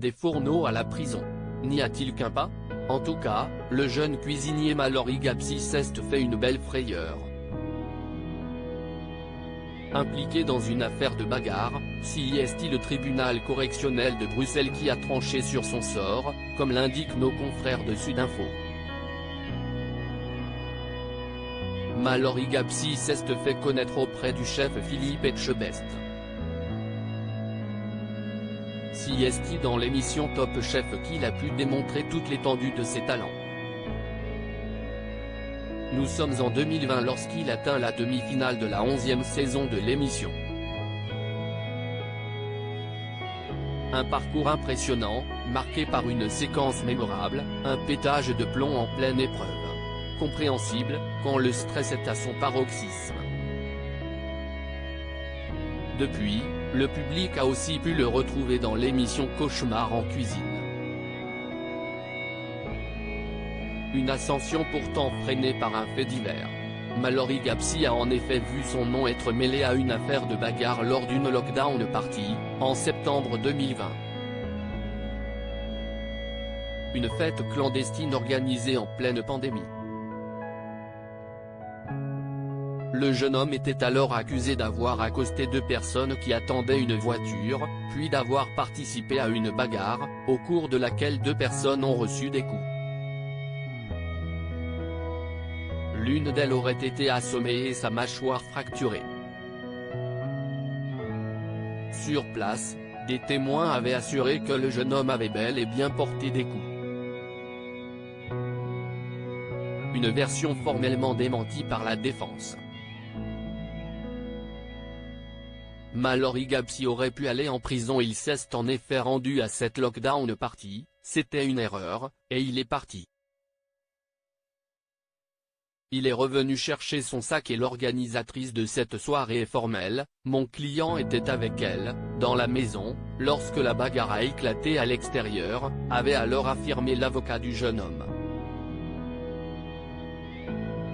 des fourneaux à la prison. N'y a-t-il qu'un pas? En tout cas, le jeune cuisinier Mallory Gapsy s'est fait une belle frayeur. Impliqué dans une affaire de bagarre, c'est le tribunal correctionnel de Bruxelles qui a tranché sur son sort, comme l'indiquent nos confrères de Sudinfo. Mallory Gapsy s'est fait connaître auprès du chef Philippe Etchebest. C'est dans l'émission Top Chef qu'il a pu démontrer toute l'étendue de ses talents. Nous sommes en 2020 lorsqu'il atteint la demi-finale de la 11e saison de l'émission. Un parcours impressionnant, marqué par une séquence mémorable, un pétage de plomb en pleine épreuve. Compréhensible, quand le stress est à son paroxysme. Depuis, le public a aussi pu le retrouver dans l'émission Cauchemar en cuisine. Une ascension pourtant freinée par un fait divers. Mallory Gapsy a en effet vu son nom être mêlé à une affaire de bagarre lors d'une lockdown party, en septembre 2020. Une fête clandestine organisée en pleine pandémie. Le jeune homme était alors accusé d'avoir accosté deux personnes qui attendaient une voiture, puis d'avoir participé à une bagarre, au cours de laquelle deux personnes ont reçu des coups. L'une d'elles aurait été assommée et sa mâchoire fracturée. Sur place, des témoins avaient assuré que le jeune homme avait bel et bien porté des coups. Une version formellement démentie par la défense. Mallory Gapsy aurait pu aller en prison. Il s'est en effet rendu à cette lockdown party, c'était une erreur, et il est parti. Il est revenu chercher son sac et l'organisatrice de cette soirée est formelle, mon client était avec elle, dans la maison, lorsque la bagarre a éclaté à l'extérieur, avait alors affirmé l'avocat du jeune homme.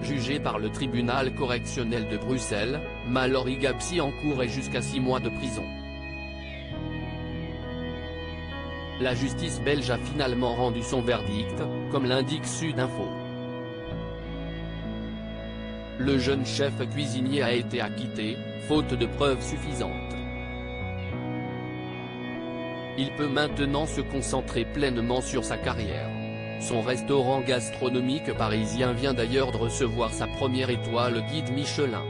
Jugé par le tribunal correctionnel de Bruxelles, Mallory Gapsy encourait jusqu'à 6 mois de prison. La justice belge a finalement rendu son verdict, comme l'indique Sudinfo. Le jeune chef cuisinier a été acquitté, faute de preuves suffisantes. Il peut maintenant se concentrer pleinement sur sa carrière. Son restaurant gastronomique parisien vient d'ailleurs de recevoir sa première étoile guide Michelin.